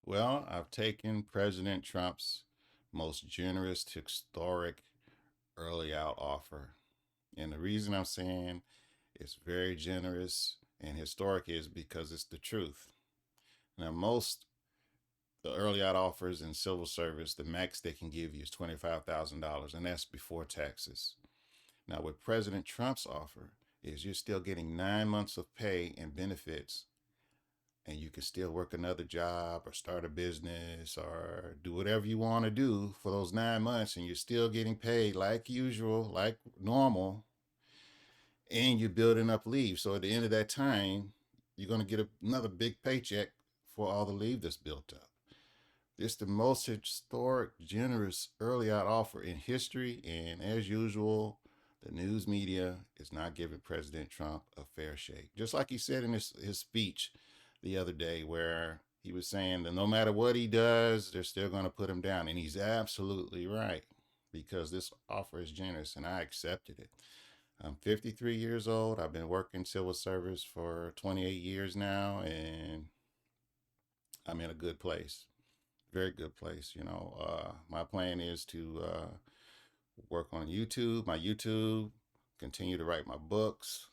Well, I've taken President Trump's most generous historic early out offer. And the reason I'm saying it's very generous and historic is because it's the truth. Now, most the early out offers in civil service, the max they can give you is $25,000, and that's before taxes. Now, with President Trump's offer, is you're still getting 9 months of pay and benefits, and you can still work another job or start a business or do whatever you want to do for those 9 months, and you're still getting paid like usual, like normal, and you're building up leave. So at the end of that time, you're going to get another big paycheck for all the leave that's built up. It's the most historic, generous early out offer in history, and as usual, the news media is not giving President Trump a fair shake. Just like he said in his speech the other day, where he was saying that no matter what he does, they're still going to put him down. And he's absolutely right because this offer is generous, and I accepted it. I'm 53 years old. I've been working civil service for 28 years now, and I'm in a good place. Very good place. My plan is to work on YouTube, my YouTube, continue to write my books,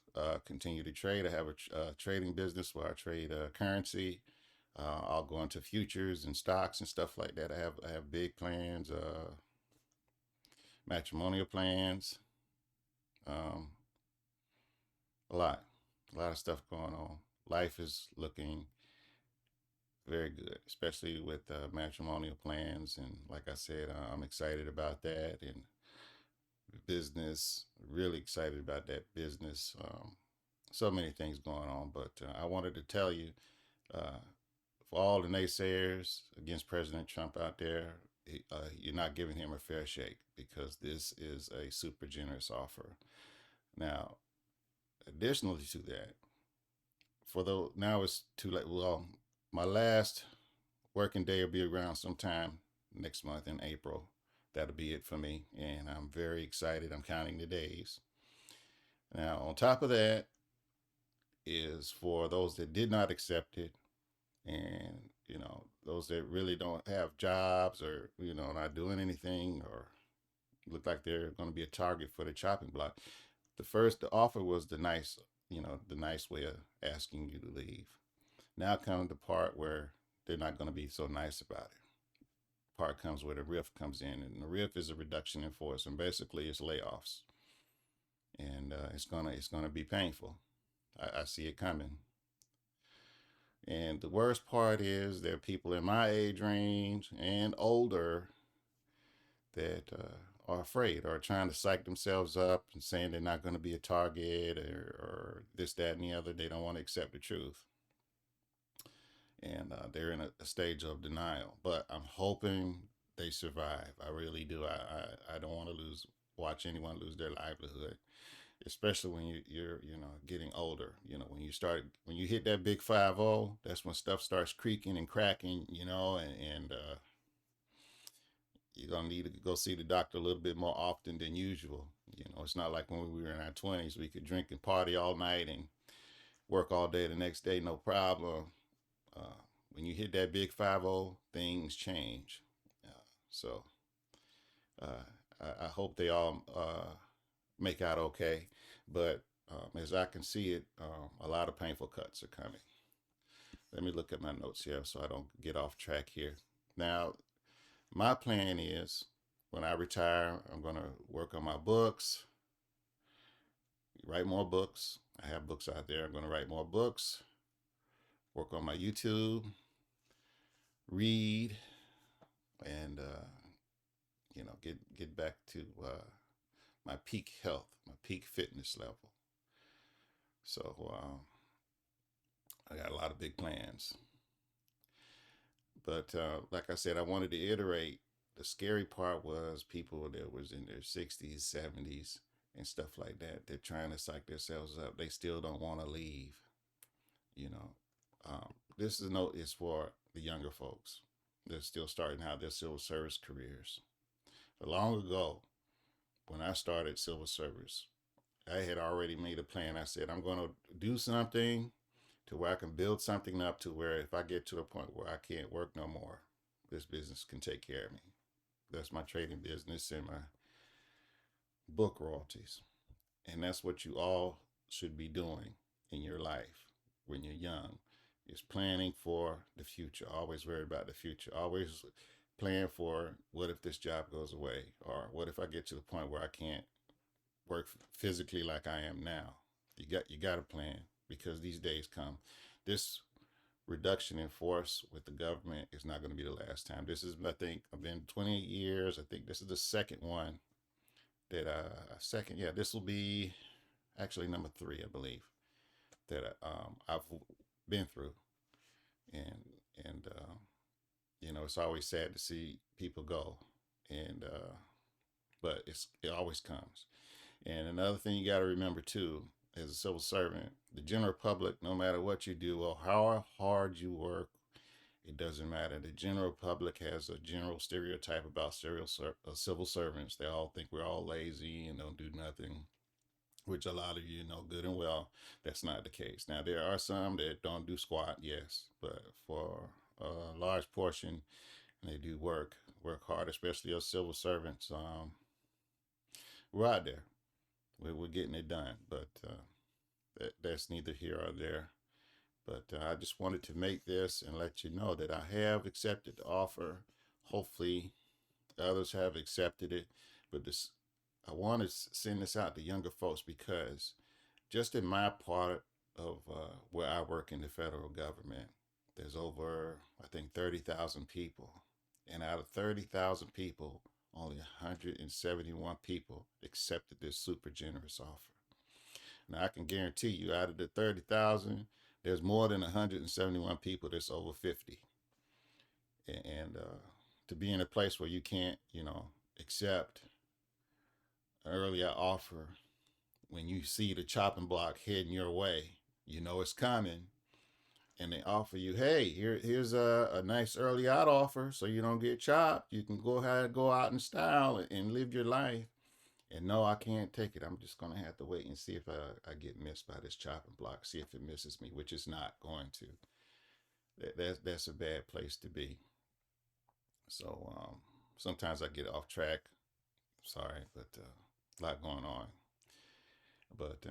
continue to trade. I have a trading business where I trade currency. I'll go into futures and stocks and stuff like that. I have big plans, matrimonial plans, um, a lot of stuff going on. Life is looking very good, especially with matrimonial plans. And like I said, I'm excited about that. And business, really excited about that business. So many things going on, but I wanted to tell you, uh, for all the naysayers against President Trump out there, you're not giving him a fair shake because this is a super generous offer. Now, additionally to that, for the now it's too late. Well, my last working day will be around sometime next month in April. That'll be it for me, and I'm very excited. I'm counting the days. Now, on top of that, is for those that did not accept it, and those that really don't have jobs or not doing anything or look like they're going to be a target for the chopping block. The offer was the nice way of asking you to leave. Now comes the part where they're not going to be so nice about it. Part comes where the RIF comes in, and the RIF is a reduction in force, and basically it's layoffs, and it's gonna be painful. I see it coming. And the worst part is there are people in my age range and older that are afraid or trying to psych themselves up and saying they're not going to be a target or this, that, and the other. They don't want to accept the truth. And they're in a stage of denial. But I'm hoping they survive. I really do. I don't want to watch anyone lose their livelihood, especially when you're getting older. When you hit that big 5-0, that's when stuff starts creaking and cracking. And you're gonna need to go see the doctor a little bit more often than usual. It's not like when we were in our 20s, we could drink and party all night and work all day the next day, no problem. Uh, when you hit that big 5-0, things change. So I hope they all make out okay. But as I can see it, a lot of painful cuts are coming. Let me look at my notes here so I don't get off track here. Now, my plan is when I retire, I'm going to work on my books, write more books. I have books out there. I'm going to write more books, work on my YouTube, read, and get back to my peak health, my peak fitness level. So I got a lot of big plans. But like I said, I wanted to iterate. The scary part was people that was in their 60s, 70s, and stuff like that. They're trying to psych themselves up. They still don't want to leave. You know, this is note is for the younger folks. They're still starting out their civil service careers. But long ago, when I started civil service, I had already made a plan. I said, I'm going to do something to where I can build something up to where if I get to a point where I can't work no more, this business can take care of me. That's my trading business and my book royalties. And that's what you all should be doing in your life when you're young, is planning for the future. Always worry about the future. Always plan for what if this job goes away, or what if I get to the point where I can't work physically like I am now. You got to plan, because these days come. This reduction in force with the government is not going to be the last time. This is, I think, I've been 28 years. I think this is the second one that second, yeah, this will be actually number three, I believe, that I've been through. And it's always sad to see people go, and but it always comes. And another thing you got to remember too, as a civil servant, the general public, no matter what you do or how hard you work, it doesn't matter. The general public has a general stereotype about civil servants. They all think we're all lazy and don't do nothing, which a lot of you know good and well that's not the case. Now, there are some that don't do squat, yes, but for a large portion, they do work hard, especially us civil servants. We're out there. We're getting it done, but that's neither here or there. But I just wanted to make this and let you know that I have accepted the offer. Hopefully, others have accepted it. But I want to send this out to younger folks, because just in my part of where I work in the federal government, there's over, I think, 30,000 people. And out of 30,000 people, only 171 people accepted this super generous offer. Now, I can guarantee you, out of the 30,000, there's more than 171 people that's over 50. And to be in a place where you can't, accept an earlier offer when you see the chopping block heading your way, you know it's coming, and they offer you, hey, here's a nice early out offer so you don't get chopped. You can go ahead, go out in style and live your life. And no, I can't take it. I'm just going to have to wait and see if I get missed by this chopping block, see if it misses me, which is not going to. That's a bad place to be. So sometimes I get off track. Sorry, but a lot going on. But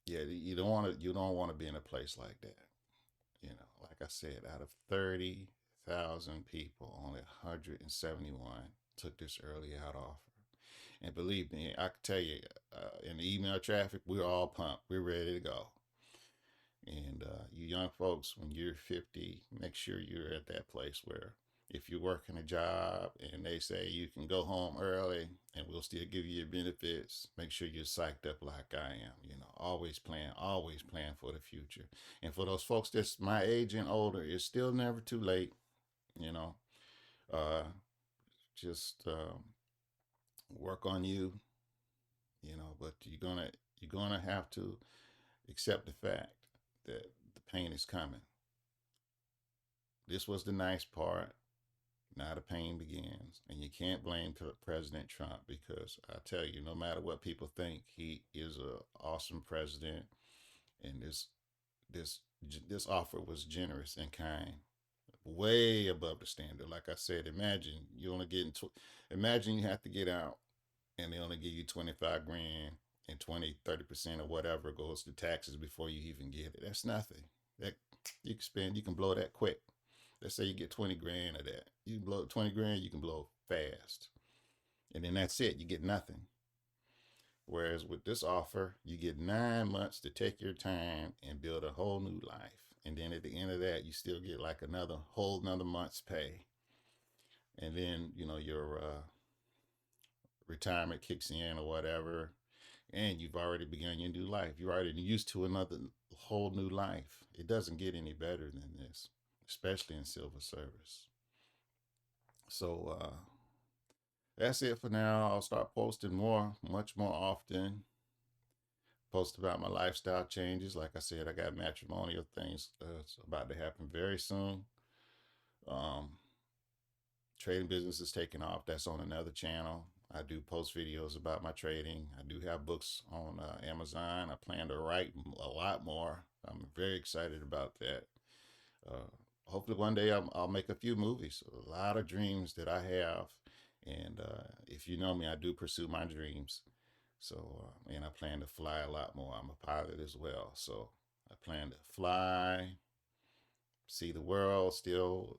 yeah, you don't want to be in a place like that. Like I said, out of 30,000 people, only 171 took this early out offer. And believe me, I can tell you, in the email traffic, we're all pumped. We're ready to go. And you young folks, when you're 50, make sure you're at that place where if you're working a job and they say you can go home early and we'll still give you your benefits, make sure you're psyched up like I am. Always plan for the future. And for those folks that's my age and older, it's still never too late. You know, uh, just work on you. But you're gonna have to accept the fact that the pain is coming. This was the nice part. Now the pain begins. And you can't blame President Trump, because I tell you, no matter what people think, he is an awesome president. And this this offer was generous and kind, way above the standard. Like I said, imagine you have to get out and they only give you 25 grand, and 20-30% or whatever goes to taxes before you even get it. That's nothing. That you can blow that quick. Let's say you get 20 grand of that. You can blow 20 grand, you can blow fast. And then that's it. You get nothing. Whereas with this offer, you get 9 months to take your time and build a whole new life. And then at the end of that, you still get like another month's pay. And then, your retirement kicks in or whatever. And you've already begun your new life. You're already used to another whole new life. It doesn't get any better than this, especially in civil service. So that's it for now. I'll start posting much more often. Post about my lifestyle changes. Like I said, I got matrimonial things that's about to happen very soon. Um, Trading business is taking off. That's on another channel. I do post videos about my trading. I do have books on Amazon. I plan to write a lot more. I'm very excited about that. Uh, Hopefully, one day I'll make a few movies. A lot of dreams that I have. And if you know me, I do pursue my dreams. So, and I plan to fly a lot more. I'm a pilot as well. So I plan to fly, see the world still.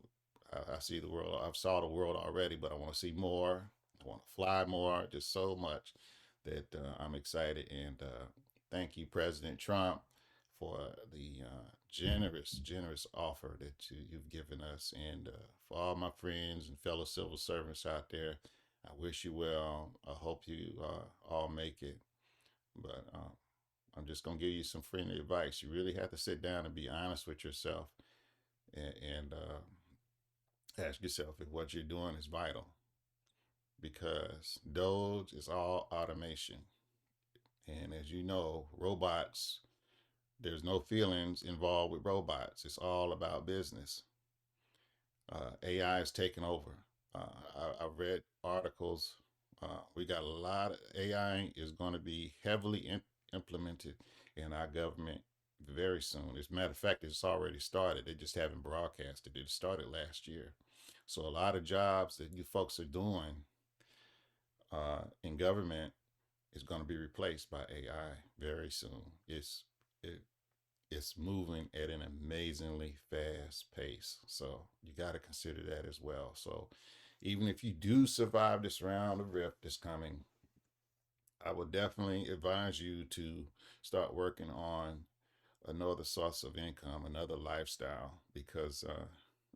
I see the world. I've saw the world already, but I want to see more. I want to fly more. Just so much that I'm excited. And thank you, President Trump, for the generous offer that you've given us. And for all my friends and fellow civil servants out there, I wish you well. I hope you all make it. But I'm just going to give you some friendly advice. You really have to sit down and be honest with yourself and ask yourself if what you're doing is vital, because Doge is all automation. And as you know, robots, there's no feelings involved with robots. It's all about business. AI is taking over. I've read articles. We got a lot of AI is going to be heavily implemented in our government very soon. As a matter of fact, it's already started. They just haven't broadcasted it. It started last year. So a lot of jobs that you folks are doing in government is going to be replaced by AI very soon. It, it's moving at an amazingly fast pace. So you got to consider that as well. So even if you do survive this round of rift that's coming, I would definitely advise you to start working on another source of income, another lifestyle, because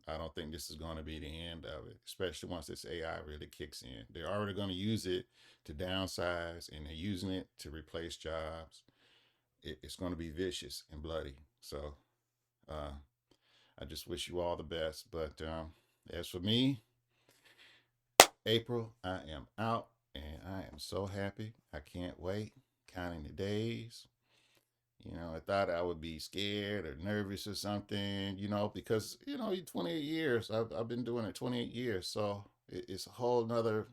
I don't think this is going to be the end of it, especially once this AI really kicks in. They're already going to use it to downsize, and they're using it to replace jobs. It's going to be vicious and bloody. So uh, I just wish you all the best. But as for me, April, I am out and I am so happy. I can't wait. Counting the days. You know, I thought I would be scared or nervous or something, because, 28 years. I've been doing it 28 years. So it's a whole nother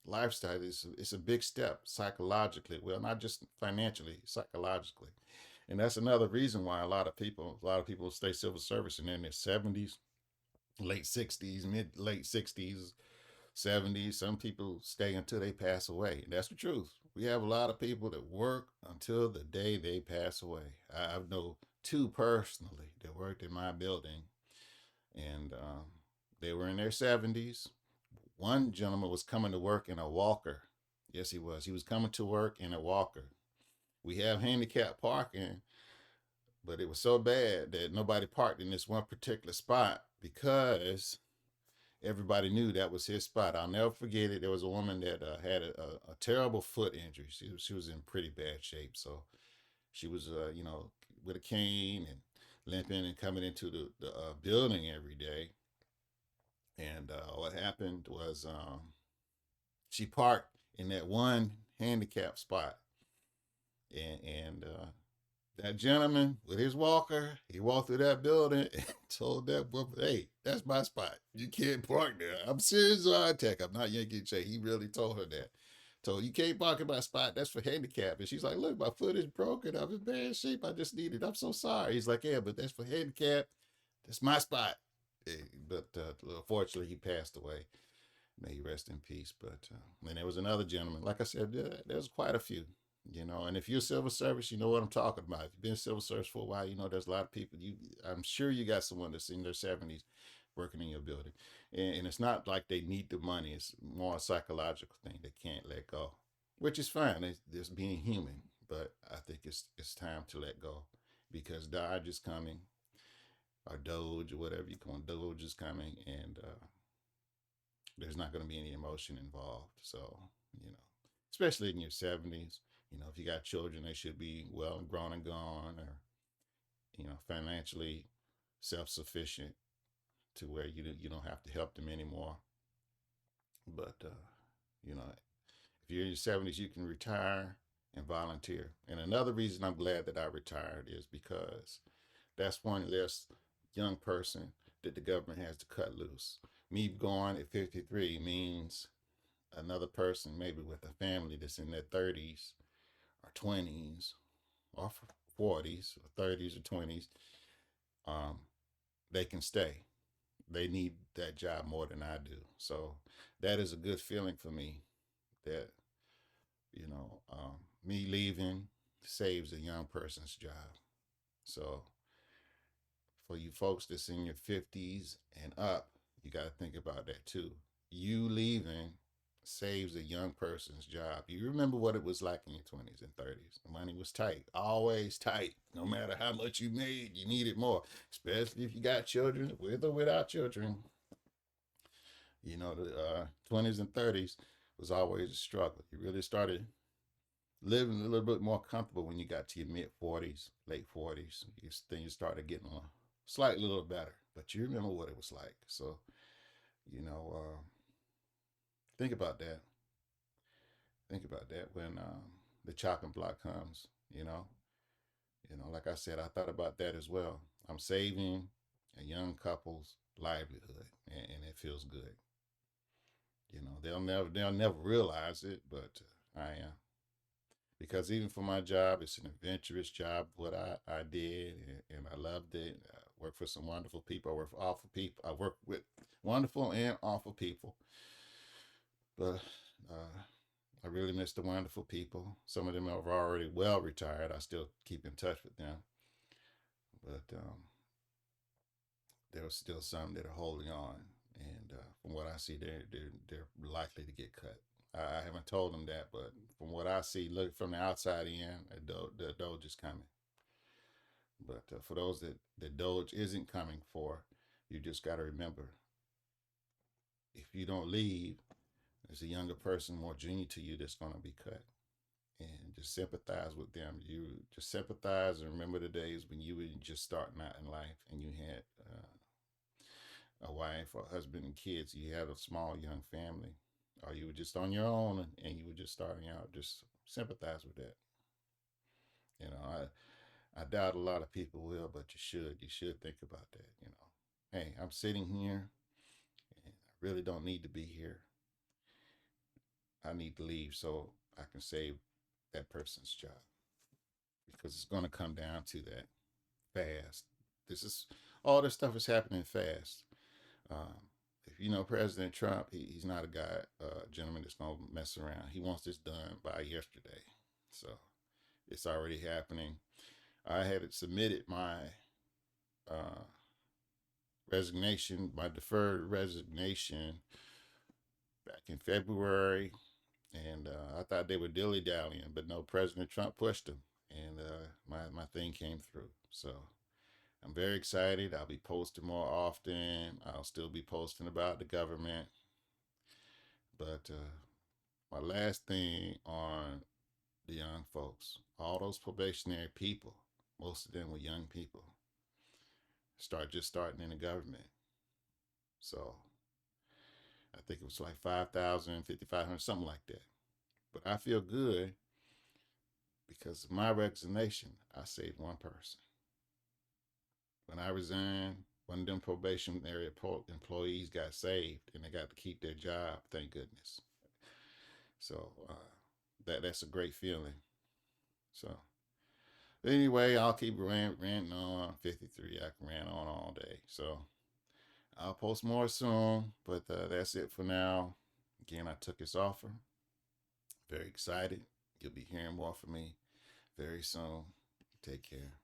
lifestyle. It's a big step psychologically. Well, not just financially, psychologically. And that's another reason why a lot of people stay civil service and they're in their 70s, late 60s, late 60s, 70s. Some people stay until they pass away. And that's the truth. We have a lot of people that work until the day they pass away. I know two personally that worked in my building, and they were in their 70s. One gentleman was coming to work in a walker. Yes, he was. He was coming to work in a walker. We have handicap parking, but it was so bad that nobody parked in this one particular spot because everybody knew that was his spot. I'll never forget it. There was a woman that had a terrible foot injury. She was in pretty bad shape. So she was, with a cane and limping and coming into the building every day. And what happened was she parked in that one handicap spot. And that gentleman with his walker, he walked through that building and told that woman, "Hey, that's my spot. You can't park there." I'm serious, tech. I'm not Yankee J. He really told her that. Told, "You can't park in my spot. That's for handicap." And she's like, "Look, my foot is broken. I'm in bad shape. I just need it. I'm so sorry." He's like, "Yeah, but that's for handicap. That's my spot." But unfortunately, he passed away. May he rest in peace. But and there was another gentleman. Like I said, there's quite a few. And if you're civil service, you know what I'm talking about. If you've been civil service for a while, there's a lot of people. I'm sure you got someone that's in their 70s working in your building, and it's not like they need the money. It's more a psychological thing. They can't let go, which is fine. It's being human, but I think it's time to let go because Dodge is coming, or Doge, or whatever you call it. Doge is coming, and there's not going to be any emotion involved. So, you know, especially in your 70s, if you got children, they should be well and grown and gone, or, financially self sufficient to where you don't have to help them anymore. But, if you're in your 70s, you can retire and volunteer. And another reason I'm glad that I retired is because that's one less young person that the government has to cut loose. Me going at 53 means another person, maybe with a family that's in their 30s or 20s or 40s or 30s or 20s, um, they can stay. They need that job more than I do. So that is a good feeling for me that, me leaving saves a young person's job. So for you folks that's in your 50s and up, you got to think about that too. You leaving saves a young person's job. You remember what it was like in your 20s and 30s. The money was tight, always tight. No matter how much you made, you needed more, especially if you got children, with or without children. The 20s and 30s was always a struggle. You really started living a little bit more comfortable when you got to your mid 40s, late 40s. Then you started getting a slightly little better, but you remember what it was like. So, you know, uh, think about that. Think about that when the chopping block comes. Like I said, I thought about that as well. I'm saving a young couple's livelihood, and it feels good. They'll never realize it, but I am, because even for my job, it's an adventurous job. What I did, and I loved it. I work for some wonderful people. I work for awful people. I work with wonderful and awful people, but uh, I really miss the wonderful people. Some of them are already well retired. I still keep in touch with them, but there are still some that are holding on. And from what I see, they're likely to get cut. I haven't told them that, but from what I see, look from the outside in, the Doge is coming. But for those that the Doge isn't coming for, you just got to remember, if you don't leave, there's a younger person more junior to you that's going to be cut. And just sympathize with them. You just sympathize and remember the days when you were just starting out in life and you had a wife or husband and kids. You had a small young family, or you were just on your own and you were just starting out. Just sympathize with that. I doubt a lot of people will, but you should. You should think about that. Hey, I'm sitting here and I really don't need to be here. I need to leave so I can save that person's job, because it's going to come down to that fast. This is All this stuff is happening fast. Um, if you know President Trump, he's not a guy, gentleman that's gonna mess around. He wants this done by yesterday, so it's already happening. I had submitted my uh, resignation, my deferred resignation, back in February, and I thought they were dilly dallying, but no, President Trump pushed them, and my thing came through. So I'm very excited. I'll be posting more often. I'll still be posting about the government. But my last thing on the young folks, all those probationary people, most of them were young people, starting in the government. So I think it was like 5,000, 5,500, something like that. But I feel good because of my resignation, I saved one person. When I resigned, one of them probationary employees got saved and they got to keep their job, thank goodness. So that's a great feeling. So anyway, I'll keep ranting on. 53, I can rant on all day. So I'll post more soon, but that's it for now. Again, I took his offer. Very excited. You'll be hearing more from me very soon. Take care.